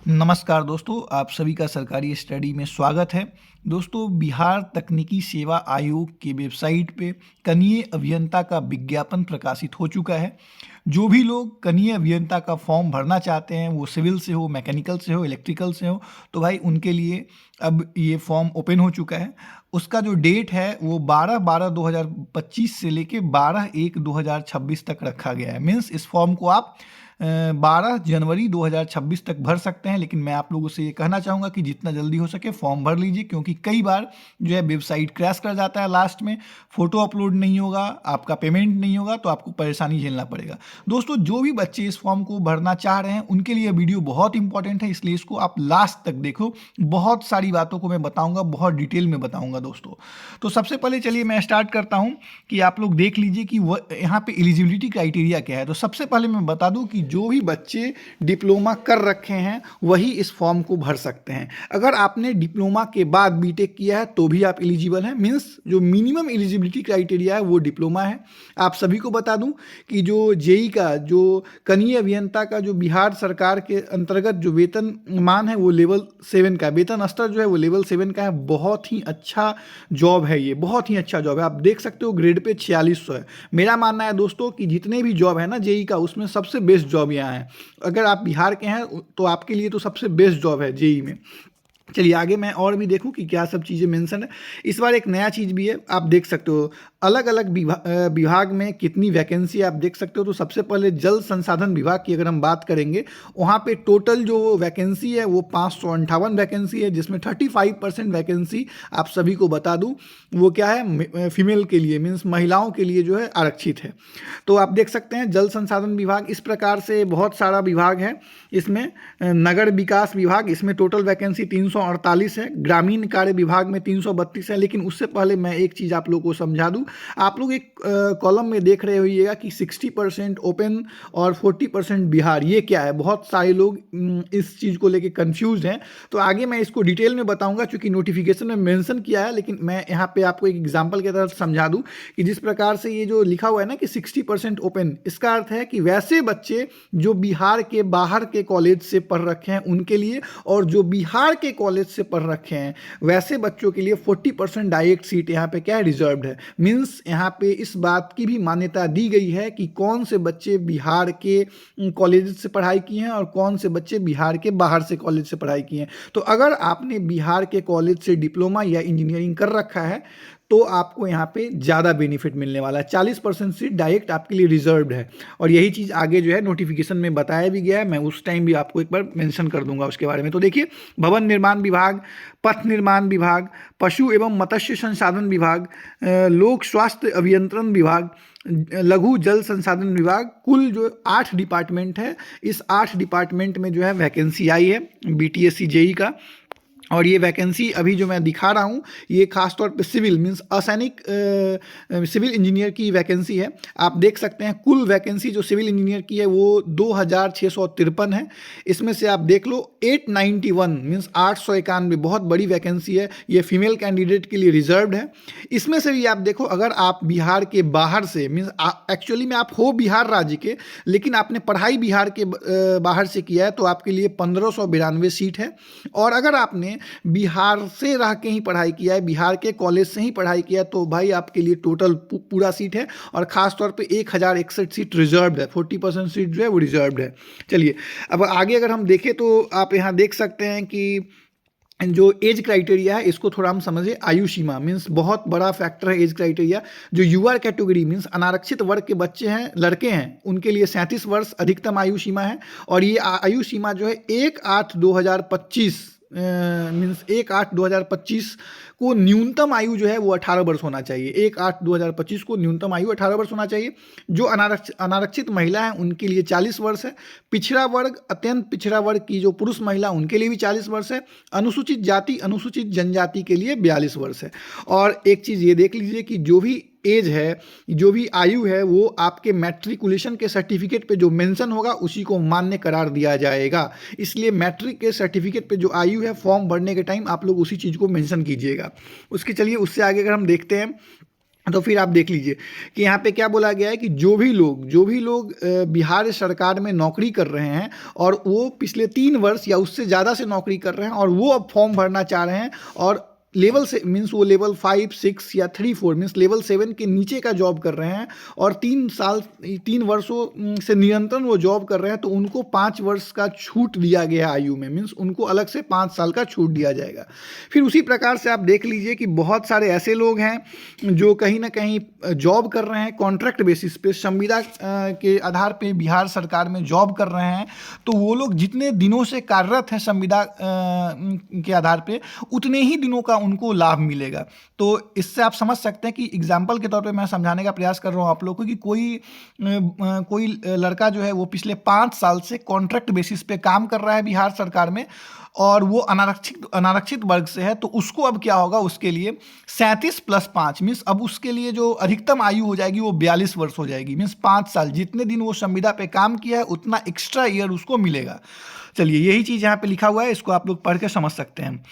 नमस्कार दोस्तों, आप सभी का सरकारी स्टडी में स्वागत है। दोस्तों, बिहार तकनीकी सेवा आयोग की वेबसाइट पे कनीय अभियंता का विज्ञापन प्रकाशित हो चुका है। जो भी लोग कनीय अभियंता का फॉर्म भरना चाहते हैं, वो सिविल से हो, मैकेनिकल से हो, इलेक्ट्रिकल से हो, तो भाई उनके लिए अब ये फॉर्म ओपन हो चुका है। उसका जो डेट है वो 12/12/2025 से लेके 12/1/2026 तक रखा गया है। मीन्स इस फॉर्म को आप 12 जनवरी 2026 तक भर सकते हैं। लेकिन मैं आप लोगों से ये कहना चाहूँगा कि जितना जल्दी हो सके फॉर्म भर लीजिए, क्योंकि कई बार जो है वेबसाइट क्रैश कर जाता है, लास्ट में फ़ोटो अपलोड नहीं होगा, आपका पेमेंट नहीं होगा, तो आपको परेशानी झेलना पड़ेगा। दोस्तों, जो भी बच्चे इस फॉर्म को भरना चाह रहे हैं उनके लिए वीडियो बहुत इंपॉर्टेंट है, इसलिए इसको आप लास्ट तक देखो। बहुत सारी बातों को मैं बताऊँगा, बहुत डिटेल में बताऊँगा दोस्तों। तो सबसे पहले चलिए मैं स्टार्ट करता हूँ कि आप लोग देख लीजिए कि वह यहाँ पे एलिजिबिलिटी क्राइटेरिया क्या है। तो सबसे पहले मैं बता दूँ कि जो भी बच्चे डिप्लोमा कर रखे हैं वही इस फॉर्म को भर सकते हैं। अगर आपने डिप्लोमा के बाद बीटेक किया है तो भी आप एलिजिबल हैं। मीन्स जो मिनिमम एलिजिबिलिटी क्राइटेरिया है वो डिप्लोमा है। आप सभी को बता दूं कि जो जेई का, जो कनीय अभियंता का, जो बिहार सरकार के अंतर्गत जो वेतन मान है वो लेवल 7 का, वेतन स्तर जो है वो लेवल 7 का है। बहुत ही अच्छा जॉब है, ये बहुत ही अच्छा जॉब है। आप देख सकते हो ग्रेड पे 4600 है। मेरा मानना है दोस्तों कि जितने भी जॉब है ना जेई का, उसमें सबसे बेस्ट जॉब यहाँ है। अगर आप बिहार के हैं तो आपके लिए तो सबसे बेस्ट जॉब है जेई में। चलिए आगे मैं और भी देखूं कि क्या सब चीज़ें मेंशन है। इस बार एक नया चीज़ भी है, आप देख सकते हो अलग अलग विभाग में कितनी वैकेंसी आप देख सकते हो। तो सबसे पहले जल संसाधन विभाग की अगर हम बात करेंगे, वहाँ पे टोटल जो वैकेंसी है वो 558 वैकेंसी है, जिसमें 35% वैकेंसी आप सभी को बता दूं वो क्या है, फीमेल के लिए, मीन्स महिलाओं के लिए जो है आरक्षित है। तो आप देख सकते हैं जल संसाधन विभाग, इस प्रकार से बहुत सारा विभाग है। इसमें नगर विकास विभाग, इसमें टोटल वैकेंसी 348 है। ग्रामीण कार्य विभाग में 332 है। लेकिन उससे पहले मैं एक चीज़ आप लोगों को समझा दूं। आप लोग एक कॉलम में देख रहे होइएगा कि 60% ओपन और 40% बिहार। ये क्या है? बहुत सारे लोग इस चीज़ को लेके कंफ्यूज हैं। तो आगे मैं इसको डिटेल में बताऊंगा, क्योंकि नोटिफिकेशन में मेंशन किया है। लेकिन मैं यहाँ पे आपको एक एग्जांपल के तरह समझा दूं कि जिस प्रकार से ये जो लिखा हुआ है ना कि 60% ओपन, इसका अर्थ है कि वैसे बच्चे जो बिहार के बाहर के कॉलेज से पढ़ रखे हैं उनके लिए, और जो बिहार के कॉलेज से पढ़ रखे हैं वैसे बच्चों के लिए 40% डायरेक्ट सीट यहाँ पे क्या है, रिजर्व्ड है। मीन्स यहाँ पे इस बात की भी मान्यता दी गई है कि कौन से बच्चे बिहार के कॉलेज से पढ़ाई किए हैं और कौन से बच्चे बिहार के बाहर से कॉलेज से पढ़ाई किए हैं। तो अगर आपने बिहार के कॉलेज से डिप्लोमा या इंजीनियरिंग कर रखा है तो आपको यहाँ पे ज़्यादा बेनिफिट मिलने वाला है। 40% सीट डायरेक्ट आपके लिए रिजर्व्ड है। और यही चीज़ आगे जो है नोटिफिकेशन में बताया भी गया है। मैं उस टाइम भी आपको एक बार मेंशन कर दूंगा उसके बारे में। तो देखिए, भवन निर्माण विभाग, पथ निर्माण विभाग, पशु एवं मत्स्य संसाधन विभाग, लोक स्वास्थ्य अभियंत्रण विभाग, लघु जल संसाधन विभाग, कुल जो 8 डिपार्टमेंट है। इस 8 डिपार्टमेंट में जो है वैकेंसी आई है बीटीएससी जेई का। और ये वैकेंसी अभी जो मैं दिखा रहा हूँ ये खासतौर पे सिविल, मीन्स असैनिक सिविल इंजीनियर की वैकेंसी है। आप देख सकते हैं कुल वैकेंसी जो सिविल इंजीनियर की है वो 2653 है। इसमें से आप देख लो 891 मीन्स 891, बहुत बड़ी वैकेंसी है। ये फीमेल कैंडिडेट के लिए रिजर्व्ड है। इसमें से भी आप देखो, अगर आप बिहार के बाहर से, मीन्स एक्चुअली में आप हो बिहार राज्य के लेकिन आपने पढ़ाई बिहार के बाहर से किया है, तो आपके लिए 1592 सीट है। और अगर आपने बिहार से रह के ही पढ़ाई किया है, बिहार के कॉलेज से ही पढ़ाई किया है, तो भाई आपके लिए टोटल पूरा सीट है। और खास तौर पे 1061 सीट रिजर्व्ड है। 40% सीट जो है वो रिजर्व्ड है। चलिए अब आगे अगर हम देखें तो आप यहाँ देख सकते हैं कि जो एज क्राइटेरिया है इसको थोड़ा हम समझे। आयु सीमा मीन्स बहुत बड़ा फैक्टर है एज क्राइटेरिया। जो यूआर कैटेगरी मीन्स अनारक्षित वर्ग के बच्चे हैं, लड़के हैं, उनके लिए 37 वर्ष अधिकतम आयु सीमा है। और ये आयु सीमा जो है 1/8/2025 मीन्स 1/8/2025 को न्यूनतम आयु जो है वो 18 वर्ष होना चाहिए। 1/8/2025 को न्यूनतम आयु 18 वर्ष होना चाहिए। जो अनारक्षित महिला है उनके लिए 40 वर्ष है। पिछड़ा वर्ग, अत्यंत पिछड़ा वर्ग की जो पुरुष महिला उनके लिए भी 40 वर्ष है। अनुसूचित जाति, अनुसूचित जनजाति के लिए 42 वर्ष है। और एक चीज़ ये देख लीजिए कि जो भी एज है, जो भी आयु है, वो आपके मैट्रिकुलेशन के सर्टिफिकेट पे जो मेंशन होगा उसी को मान्य करार दिया जाएगा। इसलिए मैट्रिक के सर्टिफिकेट पे जो आयु है फॉर्म भरने के टाइम आप लोग उसी चीज़ को मेंशन कीजिएगा। उसके चलिए उससे आगे अगर हम देखते हैं तो फिर आप देख लीजिए कि यहाँ पे क्या बोला गया है कि जो भी लोग बिहार सरकार में नौकरी कर रहे हैं और वो पिछले 3 वर्ष या उससे ज़्यादा से नौकरी कर रहे हैं और वो अब फॉर्म भरना चाह रहे हैं और लेवल से मीन्स वो लेवल 5, 6 या 3, 4 मीन्स लेवल 7 के नीचे का जॉब कर रहे हैं और 3 वर्षों से निरंतर वो जॉब कर रहे हैं, तो उनको 5 वर्ष का छूट दिया गया है आयु में, मीन्स उनको अलग से 5 साल का छूट दिया जाएगा। फिर उसी प्रकार से आप देख लीजिए कि बहुत सारे ऐसे लोग हैं जो कहीं ना कहीं जॉब कर रहे हैं कॉन्ट्रैक्ट बेसिस पे, संविदा के आधार पे बिहार सरकार में जॉब कर रहे हैं, तो वो लोग जितने दिनों से कार्यरत हैं संविदा के आधार पे, उतने ही दिनों का उनको लाभ मिलेगा। तो इससे आप समझ सकते हैं कि एग्जाम्पल के तौर पे मैं समझाने का प्रयास कर रहा हूँ आप लोगों को कि कोई लड़का जो है वो पिछले 5 साल से कॉन्ट्रैक्ट बेसिस पे काम कर रहा है बिहार सरकार में और वो अनारक्षित वर्ग से है, तो उसको अब क्या होगा, उसके लिए 37+5 मीन्स अब उसके लिए जो अधिकतम आयु हो जाएगी वो 42 वर्ष हो जाएगी। मीन्स 5 साल जितने दिन वो संविदा पे काम किया है उतना एक्स्ट्रा ईयर उसको मिलेगा। चलिए, यही चीज़ यहाँ पे लिखा हुआ है, इसको आप लोग पढ़ के समझ सकते हैं।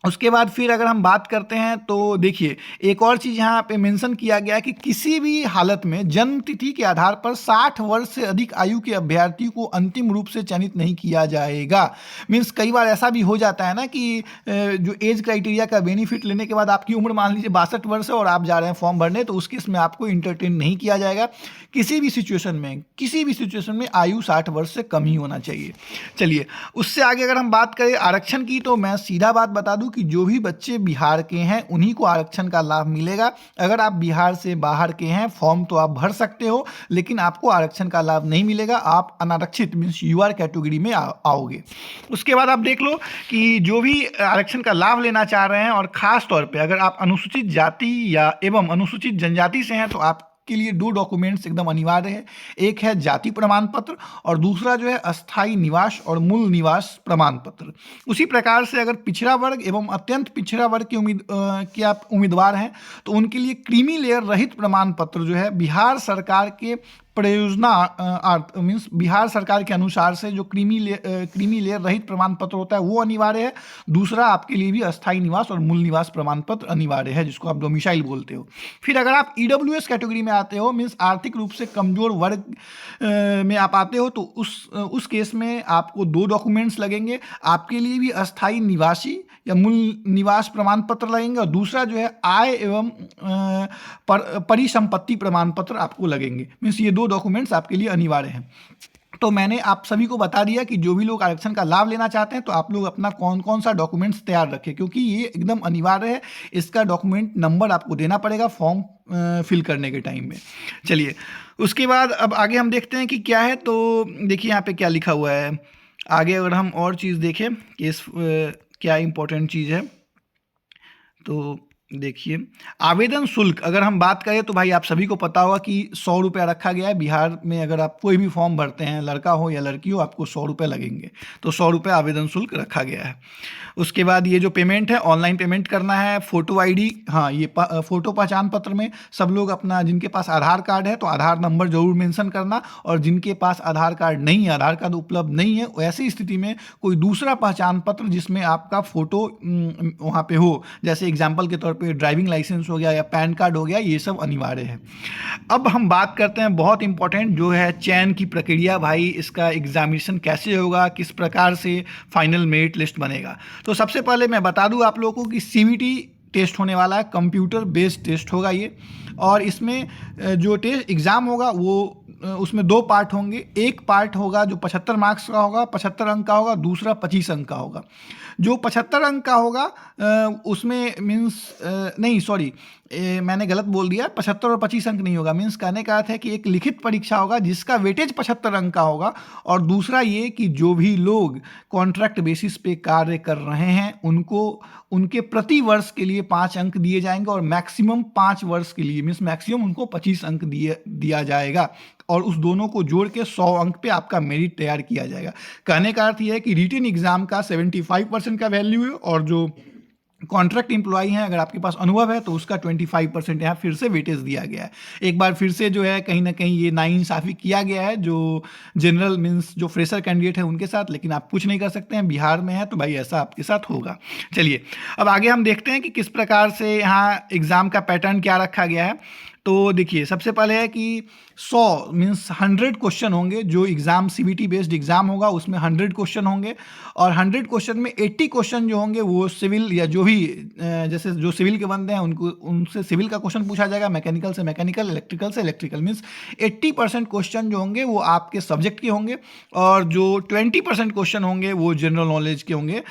उसके बाद फिर अगर हम बात करते हैं तो देखिए एक और चीज़ यहाँ पे मेंशन किया गया है कि किसी भी हालत में जन्म तिथि के आधार पर 60 वर्ष से अधिक आयु के अभ्यर्थी को अंतिम रूप से चयनित नहीं किया जाएगा। मीन्स कई बार ऐसा भी हो जाता है ना कि जो एज क्राइटेरिया का बेनिफिट लेने के बाद आपकी उम्र मान लीजिए 62 वर्ष है और आप जा रहे हैं फॉर्म भरने, तो उस केस में आपको इंटरटेन नहीं किया जाएगा। किसी भी सिचुएशन में आयु 60 वर्ष से कम ही होना चाहिए। चलिए, उससे आगे अगर हम बात करें आरक्षण की, तो मैं सीधा बात बता दूं कि जो भी बच्चे बिहार के हैं उन्हीं को आरक्षण का लाभ मिलेगा। अगर आप बिहार से बाहर के हैं फॉर्म तो आप भर सकते हो, लेकिन आपको आरक्षण का लाभ नहीं मिलेगा, आप अनारक्षित मीन्स यूआर कैटेगरी में आओगे। उसके बाद आप देख लो कि जो भी आरक्षण का लाभ लेना चाह रहे हैं और खास तौर पे अगर आप अनुसूचित जाति या एवं अनुसूचित जनजाति से हैं, तो आप के लिए 2 डॉक्यूमेंट्स एकदम अनिवार्य है। एक है जाति प्रमाण पत्र और दूसरा जो है अस्थायी निवास और मूल निवास प्रमाण पत्र। उसी प्रकार से अगर पिछड़ा वर्ग एवं अत्यंत पिछड़ा वर्ग के आप उम्मीदवार हैं, तो उनके लिए क्रीमी लेयर रहित प्रमाण पत्र जो है बिहार सरकार के परियोजना मीन्स बिहार सरकार के अनुसार से जो क्रीमी लेयर रहित प्रमाण पत्र होता है वो अनिवार्य है। दूसरा आपके लिए भी अस्थायी निवास और मूल निवास प्रमाण पत्र अनिवार्य है, जिसको आप डोमिसाइल बोलते हो। फिर अगर आप ईडब्ल्यूएस कैटेगरी में आते हो, मीन्स आर्थिक रूप से कमजोर वर्ग में आप आते हो, तो उस केस में आपको 2 डॉक्यूमेंट्स लगेंगे। आपके लिए भी अस्थायी निवासी या मूल निवास प्रमाण पत्र लगेंगे और दूसरा जो है आय एवं परिसंपत्ति प्रमाण पत्र आपको लगेंगे। मीन्स ये 2 डॉक्यूमेंट्स आपके लिए अनिवार्य हैं। तो मैंने आप सभी को बता दिया कि जो भी लोग आरक्षण का लाभ लेना चाहते हैं तो आप लोग अपना कौन कौन सा डॉक्यूमेंट्स तैयार रखें, क्योंकि ये एकदम अनिवार्य है। इसका डॉक्यूमेंट नंबर आपको देना पड़ेगा फॉर्म फिल करने के टाइम में। चलिए, उसके बाद अब आगे हम देखते हैं कि क्या है। तो देखिए यहाँ पे क्या लिखा हुआ है। आगे अगर हम और चीज़ देखें कि इस क्या इंपॉर्टेंट चीज़ है, तो देखिए आवेदन शुल्क अगर हम बात करें तो भाई आप सभी को पता होगा कि 100 रुपया रखा गया है। बिहार में अगर आप कोई भी फॉर्म भरते हैं, लड़का हो या लड़की हो, आपको 100 रुपये लगेंगे। तो 100 रुपये आवेदन शुल्क रखा गया है। उसके बाद ये जो पेमेंट है ऑनलाइन पेमेंट करना है। फोटो आईडी, हाँ ये फोटो पहचान पत्र में सब लोग अपना, जिनके पास आधार कार्ड है तो आधार नंबर जरूर मेंशन करना, और जिनके पास आधार कार्ड नहीं है, आधार कार्ड उपलब्ध नहीं है, ऐसी स्थिति में कोई दूसरा पहचान पत्र जिसमें आपका फोटो वहाँ पे हो, जैसे एग्जाम्पल के तौर पे ड्राइविंग लाइसेंस हो गया या पैन कार्ड हो गया, ये सब अनिवार्य है। अब हम बात करते हैं बहुत इंपॉर्टेंट जो है चयन की प्रक्रिया। भाई इसका एग्जामिनेशन कैसे होगा, किस प्रकार से फाइनल मेरिट लिस्ट बनेगा। तो सबसे पहले मैं बता दूं आप लोगों को कि सीवीटी टेस्ट होने वाला है, कंप्यूटर बेस्ड टेस्ट होगा ये। और इसमें जो टेस्ट एग्ज़ाम होगा वो उसमें 2 पार्ट होंगे। एक पार्ट होगा जो 75 मार्क्स का होगा, 75 अंक का होगा, दूसरा 25 अंक का होगा। जो 75 अंक का होगा उसमें मीन्स नहीं सॉरी मैंने गलत बोल दिया, 75 और 25 अंक नहीं होगा। मीन्स कहने का अर्थ है कि एक लिखित परीक्षा होगा जिसका वेटेज 75 अंक का होगा, और दूसरा ये कि जो भी लोग कॉन्ट्रैक्ट बेसिस पे कार्य कर रहे हैं उनको उनके प्रति वर्ष के लिए 5 अंक दिए जाएंगे, और मैक्सिमम 5 वर्ष के लिए मीन्स मैक्सिमम उनको 25 अंक दिया जाएगा, और उस दोनों को जोड़ के 100 अंक पे आपका मेरिट तैयार किया जाएगा। कहने का अर्थ यह है कि रिटन एग्जाम का 75% का वैल्यू है, और जो कॉन्ट्रैक्ट एम्प्लॉई हैं, अगर आपके पास अनुभव है तो उसका 25% यहाँ फिर से वेटेज दिया गया है। एक बार फिर से जो है कहीं ना कहीं ये नाइंसाफ़ी किया गया है जो जनरल मीन्स जो फ्रेशर कैंडिडेट है उनके साथ, लेकिन आप कुछ नहीं कर सकते हैं, बिहार में है तो भाई ऐसा आपके साथ होगा। चलिए अब आगे हम देखते हैं कि किस प्रकार से यहाँ एग्ज़ाम का पैटर्न क्या रखा गया है। तो देखिए सबसे पहले है कि 100 मीन्स 100 क्वेश्चन होंगे, जो एग्ज़ाम सीबीटी बेस्ड एग्ज़ाम होगा उसमें 100 क्वेश्चन होंगे, और 100 क्वेश्चन में 80 क्वेश्चन जो होंगे वो सिविल या जो भी जैसे जो सिविल के बंदे हैं उनको उनसे सिविल का क्वेश्चन पूछा जाएगा, मैकेनिकल से मैकेनिकल, इलेक्ट्रिकल से इलेक्ट्रिकल, मीन्स 80% क्वेश्चन जो होंगे वो आपके सब्जेक्ट के होंगे, और जो 20% क्वेश्चन होंगे वो जनरल नॉलेज के होंगे।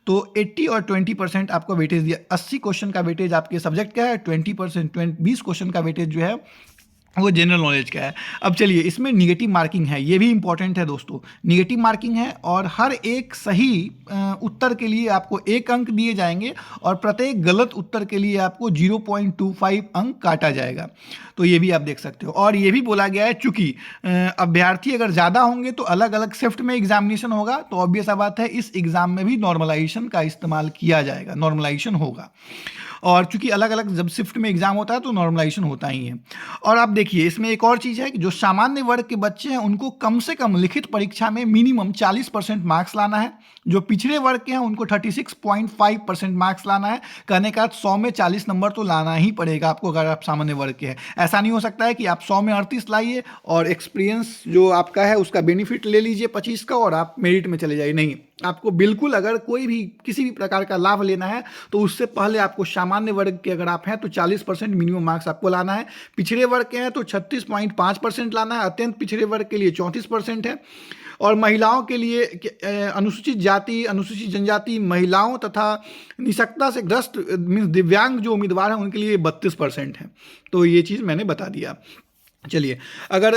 तो 80 और 20% आपको वेटेज दिया, 80 क्वेश्चन का वेटेज आपके सब्जेक्ट का है, 20% 20 क्वेश्चन का वेटेज जो है वो जनरल नॉलेज का है। अब चलिए इसमें निगेटिव मार्किंग है, ये भी इंपॉर्टेंट है दोस्तों, निगेटिव मार्किंग है, और हर एक सही उत्तर के लिए आपको 1 अंक दिए जाएंगे, और प्रत्येक गलत उत्तर के लिए आपको 0.25 अंक काटा जाएगा। तो ये भी आप देख सकते हो, और ये भी बोला गया है चूंकि अभ्यर्थी अगर ज़्यादा होंगे तो अलग अलग शिफ्ट में एग्जामिनेशन होगा, तो ऑब्वियस बात है इस एग्ज़ाम में भी नॉर्मलाइजेशन का इस्तेमाल किया जाएगा, नॉर्मलाइजेशन होगा, और चूंकि अलग अलग जब शिफ्ट में एग्जाम होता है तो नॉर्मलाइजेशन होता ही है। और आप देखिए इसमें एक और चीज़ है कि जो सामान्य वर्ग के बच्चे हैं उनको कम से कम लिखित परीक्षा में मिनिमम 40% मार्क्स लाना है, जो पिछड़े वर्ग के हैं उनको 36.5% मार्क्स लाना है। कहने का 100 में 40 नंबर तो लाना ही पड़ेगा आपको अगर आप सामान्य वर्ग के हैं। ऐसा नहीं हो सकता है कि आप 100 में 38 लाइए और एक्सपीरियंस जो आपका है उसका बेनिफिट ले लीजिए 25 का और आप मेरिट में चले जाइए, नहीं। आपको बिल्कुल अगर कोई भी किसी भी प्रकार का लाभ लेना है तो उससे पहले आपको सामान्य वर्ग के अगर आप हैं तो 40% मिनिमम मार्क्स आपको लाना है, पिछड़े वर्ग के हैं तो 36.5% लाना है, अत्यंत पिछड़े वर्ग के लिए 34% है, और महिलाओं के लिए अनुसूचित जाति, अनुसूचित जनजाति, महिलाओं तथा निःशक्तता से ग्रस्त मीन्स दिव्यांग जो उम्मीदवार हैं उनके लिए 32% है। तो ये चीज़ मैंने बता दिया। चलिए अगर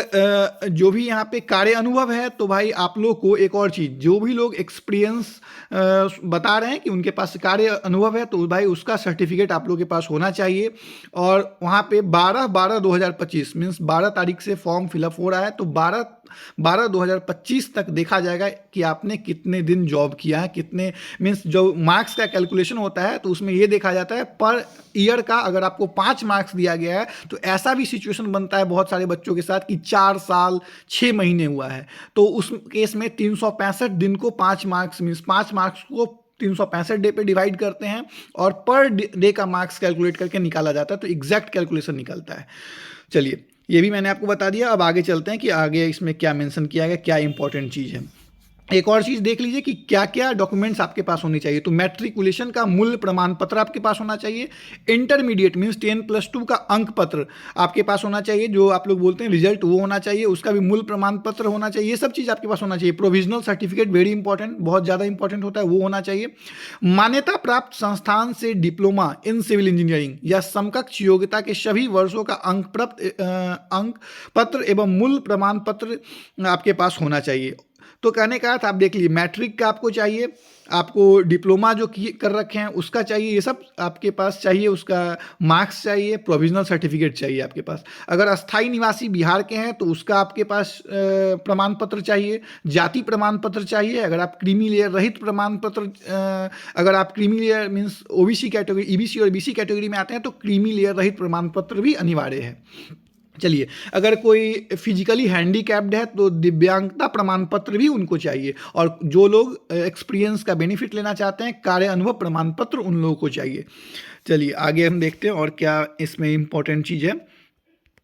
जो भी यहाँ पे कार्य अनुभव है तो भाई आप लोग को एक और चीज़, जो भी लोग एक्सपीरियंस बता रहे हैं कि उनके पास कार्य अनुभव है तो भाई उसका सर्टिफिकेट आप लोग के पास होना चाहिए। और वहाँ पे 12/12/2025 मीन्स 12 तारीख से फॉर्म फिलअप हो रहा है, तो 12/12/2025 तक देखा जाएगा कि आपने कितने दिन जॉब किया है, कितने मीन्स जो मार्क्स का कैलकुलेशन होता है तो उसमें ये देखा जाता है पर ईयर का। अगर आपको 5 मार्क्स दिया गया है तो ऐसा भी सिचुएशन बनता है बहुत सारे बच्चों के साथ कि 4 साल 6 महीने हुआ है, तो उस केस में 365 दिन को 5 मार्क्स मीन्स 5 मार्क्स को 365 डे पे डिवाइड करते हैं और पर डे का मार्क्स कैलकुलेट करके निकाला जाता है, तो एग्जैक्ट कैलकुलेशन निकलता है। चलिए ये भी मैंने आपको बता दिया। अब आगे चलते हैं कि आगे इसमें क्या मेंशन किया गया, क्या इंपॉर्टेंट चीज़ है। एक और चीज़ देख लीजिए कि क्या क्या डॉक्यूमेंट्स आपके पास होने चाहिए। तो मैट्रिकुलेशन का मूल प्रमाण पत्र आपके पास होना चाहिए, इंटरमीडिएट मीन्स 10+2 का अंक पत्र आपके पास होना चाहिए, जो आप लोग बोलते हैं रिजल्ट वो होना चाहिए, उसका भी मूल प्रमाण पत्र होना चाहिए, ये सब चीज़ आपके पास होना चाहिए। प्रोविजनल सर्टिफिकेट वेरी इंपॉर्टेंट, बहुत ज़्यादा इंपॉर्टेंट होता है, वो होना चाहिए। मान्यता प्राप्त संस्थान से डिप्लोमा इन सिविल इंजीनियरिंग या समकक्ष योग्यता के सभी वर्षों का अंक पत्र एवं मूल प्रमाण पत्र आपके पास होना चाहिए। तो कहने का अर्थ आप देख लीजिए, मैट्रिक का आपको चाहिए, आपको डिप्लोमा जो कर रखे हैं उसका चाहिए, ये सब आपके पास चाहिए, उसका मार्क्स चाहिए, प्रोविजनल सर्टिफिकेट चाहिए आपके पास। अगर अस्थाई निवासी बिहार के हैं तो उसका आपके पास प्रमाण पत्र चाहिए, जाति प्रमाण पत्र चाहिए। अगर आप क्रीमी लेयर रहित प्रमाण पत्र, अगर आप creamy layer means OBC category, EBC और बीसी कैटेगरी में आते हैं तो क्रीमी लेयर रहित प्रमाण पत्र भी अनिवार्य है। चलिए अगर कोई फिजिकली हैंडीकैप्ड है तो दिव्यांगता प्रमाण पत्र भी उनको चाहिए, और जो लोग एक्सपीरियंस का बेनिफिट लेना चाहते हैं कार्य अनुभव प्रमाण पत्र उन लोगों को चाहिए। चलिए आगे हम देखते हैं और क्या इसमें इम्पोर्टेंट चीज़ है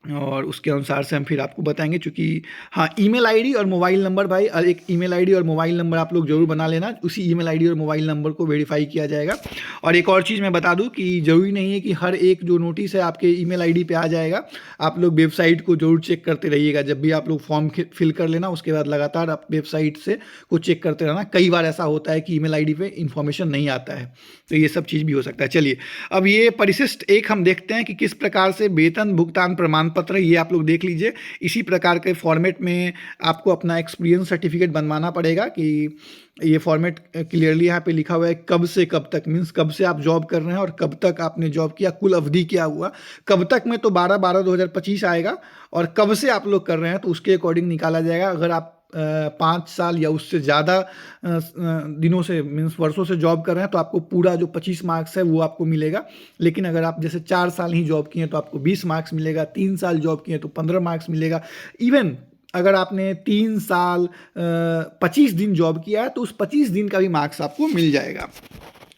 और उसके अनुसार से हम फिर आपको बताएंगे। चूँकि हाँ, ईमेल आईडी और मोबाइल नंबर, भाई एक ईमेल आईडी और मोबाइल नंबर आप लोग जरूर बना लेना, उसी ईमेल आईडी और मोबाइल नंबर को वेरीफाई किया जाएगा। और एक और चीज़ मैं बता दूं कि ज़रूरी नहीं है कि हर एक जो नोटिस है आपके ईमेल आईडी पे आ जाएगा, आप लोग वेबसाइट को जरूर चेक करते रहिएगा। जब भी आप लोग फॉर्म फिल कर लेना उसके बाद लगातार आप वेबसाइट से को चेक करते रहना। कई बार ऐसा होता है कि ईमेल आईडी पे इन्फॉर्मेशन नहीं आता है, तो ये सब चीज़ भी हो सकता है। चलिए अब ये परिशिष्ट एक हम देखते हैं कि किस प्रकार से वेतन भुगतान प्रमाण पत्र, ये आप लोग देख लीजिए। इसी प्रकार के फॉर्मेट में आपको अपना एक्सपीरियंस सर्टिफिकेट बनवाना पड़ेगा कि ये फॉर्मेट क्लियरली यहाँ पे लिखा हुआ है कब से कब तक, मीन्स कब से आप जॉब कर रहे हैं और कब तक आपने जॉब किया, कुल अवधि क्या हुआ। कब तक में तो 12/12/2025 आएगा, और कब से आप लोग कर रहे हैं तो उसके अकॉर्डिंग निकाला जाएगा। अगर आप 5 साल या उससे ज़्यादा दिनों से मीन्स वर्षों से जॉब कर रहे हैं तो आपको पूरा जो 25 मार्क्स है वो आपको मिलेगा। लेकिन अगर आप जैसे 4 साल ही जॉब किए तो आपको 20 मार्क्स मिलेगा, 3 साल जॉब किए तो 15 मार्क्स मिलेगा। इवन अगर आपने 3 साल 25 दिन जॉब किया है तो उस 25 दिन का भी मार्क्स आपको मिल जाएगा।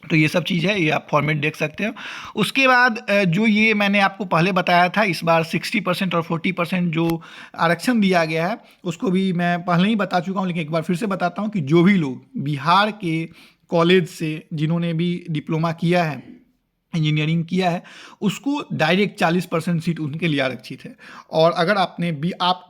तो ये सब चीज़ है, ये आप फॉर्मेट देख सकते हो। उसके बाद जो ये मैंने आपको पहले बताया था, इस बार 60% और 40% जो आरक्षण दिया गया है उसको भी मैं पहले ही बता चुका हूँ, लेकिन एक बार फिर से बताता हूँ कि जो भी लोग बिहार के कॉलेज से जिन्होंने भी डिप्लोमा किया है, इंजीनियरिंग किया है, उसको डायरेक्ट 40% सीट उनके लिए आरक्षित है। और अगर आप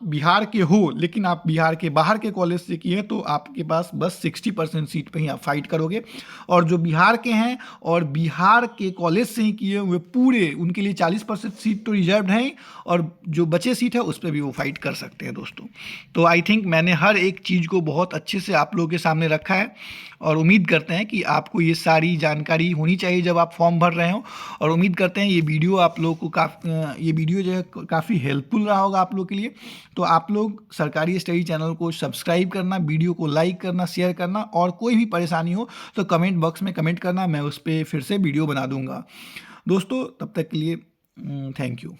बिहार के हो लेकिन आप बिहार के बाहर के कॉलेज से किए तो आपके पास बस 60% सीट पे ही आप फाइट करोगे। और जो बिहार के हैं और बिहार के कॉलेज से ही किए हुए पूरे, उनके लिए 40% सीट तो रिजर्व है ही, और जो बचे सीट है उस पर भी वो फाइट कर सकते हैं दोस्तों। तो आई थिंक मैंने हर एक चीज़ को बहुत अच्छे से आप लोगों के सामने रखा है, और उम्मीद करते हैं कि आपको ये सारी जानकारी होनी चाहिए जब आप फॉर्म भर रहे हो। और उम्मीद करते हैं ये वीडियो आप लोगों को ये वीडियो जो है काफ़ी हेल्पफुल रहा होगा आप लोग के लिए। तो आप लोग सरकारी स्टडी चैनल को सब्सक्राइब करना, वीडियो को लाइक करना, शेयर करना, और कोई भी परेशानी हो तो कमेंट बॉक्स में कमेंट करना, मैं उस पर फिर से वीडियो बना दूंगा दोस्तों। तब तक के लिए थैंक यू।